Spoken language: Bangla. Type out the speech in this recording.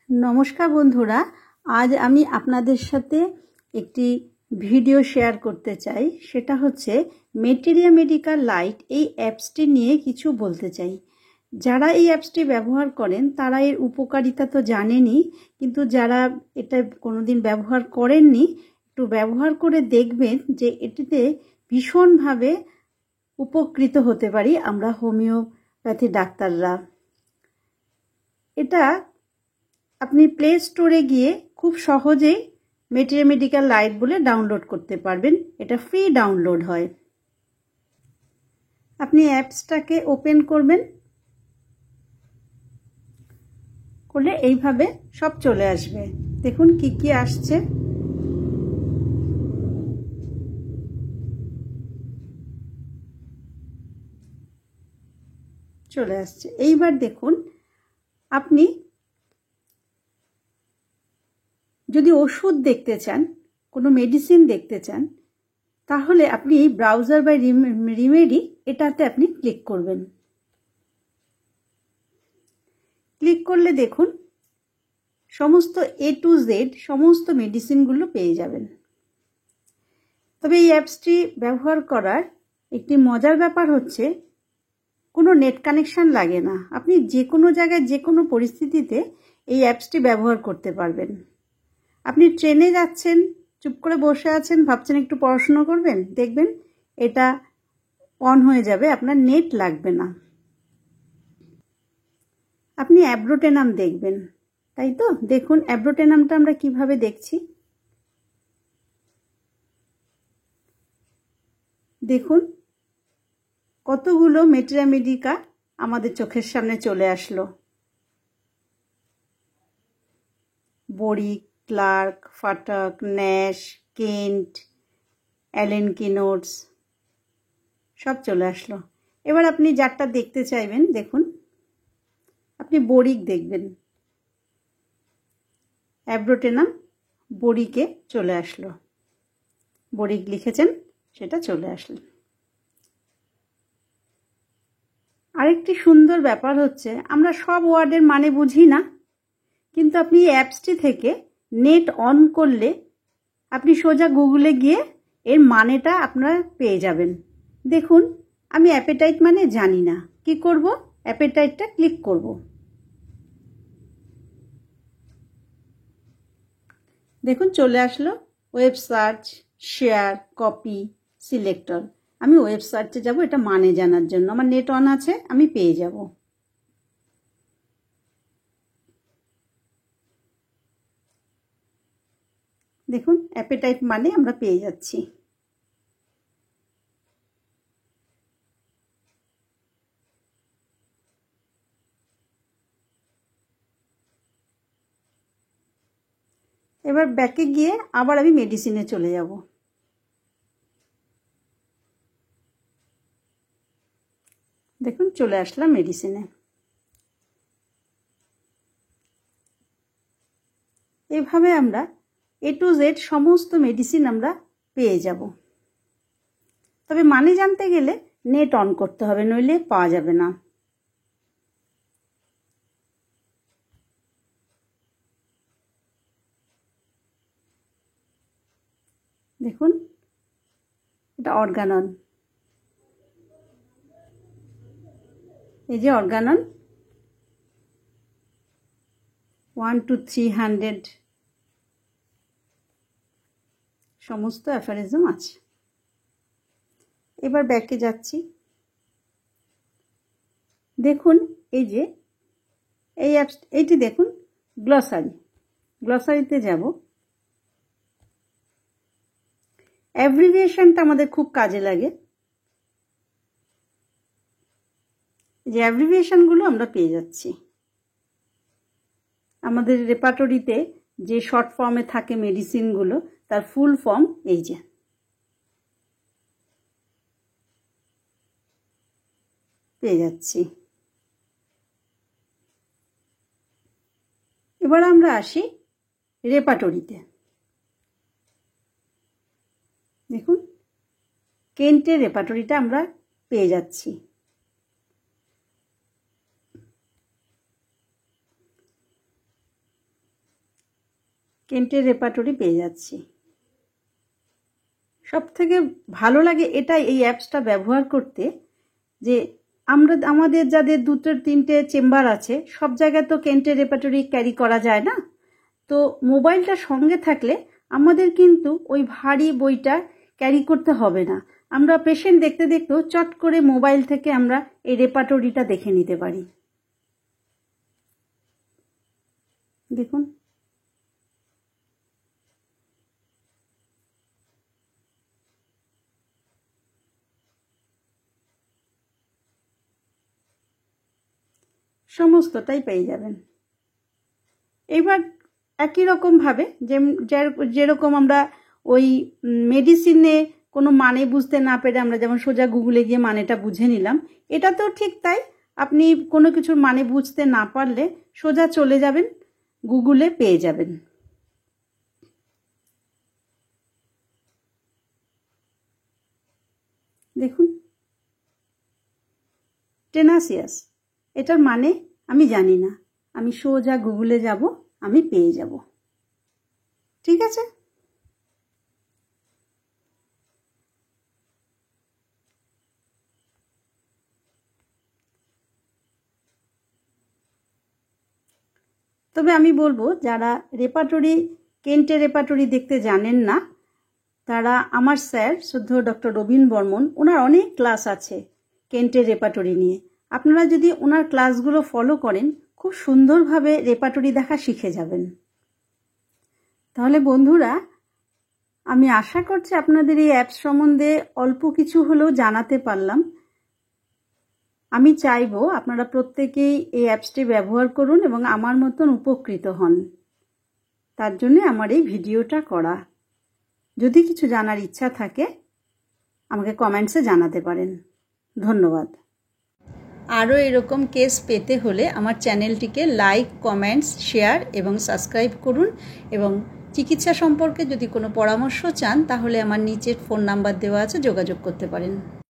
नमस्कार बंधुरा आज आमी आपनादेर साथे एकटी भिडियो शेयर करते चाই सेटा होच्छे मेटेरिया मेडिकल लाइट এই অ্যাপসটি নিয়ে কিছু বলতে চাই। যারা এই অ্যাপসটি ব্যবহার করেন তারা এর উপকারিতা তো জানেনই, কিন্তু যারা এটা কোনোদিন ব্যবহার করেননি একটু ব্যবহার করে দেখবেন যে এটিতে ভীষণভাবে উপকৃত হতে পারি আমরা হোমিওপ্যাথি ডাক্তাররা। এটা আপনি প্লে স্টোরে গিয়ে খুব সহজেই মেটেরিয়া মেডিকল লাইট বলে ডাউনলোড করতে পারবেন। এটা ফ্রি ডাউনলোড হয়। আপনি অ্যাপসটাকে ওপেন করবেন, করলে এইভাবে সব চলে আসবে। দেখুন কি কি আসছে। চলে আসছে। এইবার দেখুন আপনি যদি ওষুধ দেখতে চান, কোনো মেডিসিন দেখতে চান, তাহলে আপনি এই ব্রাউজার বা রিমেডি এটাতে আপনি ক্লিক করবেন। ক্লিক করলে দেখুন সমস্ত A to Z সমস্ত মেডিসিনগুলো পেয়ে যাবেন। তবে এই অ্যাপসটি ব্যবহার করার একটি মজার ব্যাপার হচ্ছে কোনো নেট কানেকশন লাগে না। আপনি যে কোনো জায়গায় যে কোনো পরিস্থিতিতে এই অ্যাপসটি ব্যবহার করতে পারবেন। আপনি ট্রেনে যাচ্ছেন, চুপ করে বসে আছেন, ভাবছেন একটু পড়াশোনা করবেন, দেখবেন এটা অন হয়ে যাবে, আপনার নেট লাগবে না। আপনি অ্যাব্রোটেনাম দেখবেন, তাই তো? দেখুন অ্যাব্রোটেনামটা আমরা কিভাবে দেখছি। দেখুন কতগুলো মেটেরিয়া মেডিকা আমাদের চোখের সামনে চলে আসলো। বড়ি, ক্লার্ক, ফাটাক, ন্যাশ, কেন্ট, অ্যালেন কিনোটস সব চলে আসলো। এবার আপনি যারটা দেখতে চাইবেন দেখুন, আপনি বড়িক দেখবেন। অ্যাব্রোটেনাম বড়িকে চলে আসলো, বড়িক লিখেছেন সেটা চলে আসলো। আরেকটি সুন্দর ব্যাপার হচ্ছে আমরা সব ওয়ার্ডের মানে বুঝি না, কিন্তু আপনি এই অ্যাপসটি থেকে নেট অন করলে আপনি সোজা গুগলে গিয়ে এর মানেটা আপনারা পেয়ে যাবেন। দেখুন আমি অ্যাপেটাইট মানে জানি না, কি করব? অ্যাপেটাইটটা ক্লিক করব। দেখুন চলে আসলো web search, share, copy, selector. আমি ওয়েব সার্চে যাব এটা মানে জানার জন্য, আমার নেট অন আছে, আমি পেয়ে যাব। দেখুন অ্যাপেটাইট মানে আমরা পেয়ে যাচ্ছি। এবার ব্যাকে গিয়ে আবার আমি মেডিসিনে চলে যাব। দেখুন চলে আসলাম মেডিসিনে। এভাবে আমরা A to Z সমস্ত মেডিসিন আমরা পেয়ে যাব। তবে মানে জানতে গেলে নেট অন করতে হবে, নইলে পাওয়া যাবে না। দেখুন এটা অর্গানন, এই যে অর্গানন 1 to 300 সমস্ত অ্যাফারিজম আছে। এবার ব্যাকে যাচ্ছি। দেখুন এই যে এই অ্যাপস, এইটি দেখুন গ্লসারি, গ্লসারিতে যাব। অ্যাব্রিভিয়েশনটা আমাদের খুব কাজে লাগে। যে অ্যাব্রিভিয়েশনগুলো আমরা পেয়ে যাচ্ছি। আমাদের রেপার্টরিতে যে শর্ট ফর্মে থাকে মেডিসিনগুলো তার ফুল ফর্ম এই যে। পেয়ে যাচ্ছি। এবার আমরা আসি রেপার্টরিতে। দেখুন কেন্টের রেপার্টরিটা আমরা পেয়ে যাচ্ছি। কেন্টের রেপার্টরি পেয়ে যাচ্ছি। সবথেকে ভালো লাগে এটাই, এই অ্যাপসটা ব্যবহার করতে, যে আমাদের যাদের 2-3টে চেম্বার আছে সব জায়গায় তো কেন্টের রেপার্টরি ক্যারি করা যায় না। তো মোবাইলটা সঙ্গে থাকলে আমাদের কিন্তু ওই ভারী বইটা ক্যারি করতে হবে না। আমরা পেশেন্ট দেখতে দেখতেও চট করে মোবাইল থেকে আমরা এই রেপার্টরিটা দেখে নিতে পারি। দেখুন, সমস্তটাই পেয়ে যাবেন। এবার একই রকমভাবে যেরকম আমরা ওই মেডিসিনে কোনো মানে বুঝতে না পেরে আমরা যেমন সোজা গুগলে গিয়ে মানেটা বুঝে নিলাম, এটাতেও ঠিক তাই। আপনি কোনো কিছুর মানে বুঝতে না পারলে সোজা চলে যাবেন, গুগলে পেয়ে যাবেন। দেখুন, টেনাসিয়াস, এটার মানে আমি জানি না, আমি সোজা গুগলে যাব, আমি পেয়ে যাব। ঠিক আছে? তবে আমি বলবো যারা কেন্টের রেপার্টরি দেখতে জানেন না, তারা আমার স্যার শুদ্ধ ডক্টর রবীন বর্মন, ওনার অনেক ক্লাস আছে কেন্টের রেপার্টরি নিয়ে। আপনারা যদি ওনার ক্লাসগুলো ফলো করেন খুব সুন্দরভাবে রেপার্টরি দেখা শিখে যাবেন। তাহলে বন্ধুরা, আমি আশা করছি আপনাদের এই অ্যাপস সম্বন্ধে অল্প কিছু হলেও জানাতে পারলাম। আমি চাইবো আপনারা প্রত্যেকেই এই অ্যাপসটি ব্যবহার করুন এবং আমার মতন উপকৃত হন। তার জন্য আমার এই ভিডিওটা করা। যদি কিছু জানার ইচ্ছা থাকে আমাকে কমেন্টসে জানাতে পারেন। ধন্যবাদ। আরও এরকম কেস পেতে হলে আমার চ্যানেলটিকে লাইক, কমেন্টস, শেয়ার এবং সাবস্ক্রাইব করুন। এবং চিকিৎসা সম্পর্কে যদি কোনো পরামর্শ চান তাহলে আমার নিচের ফোন নাম্বার দেওয়া আছে, যোগাযোগ করতে পারেন।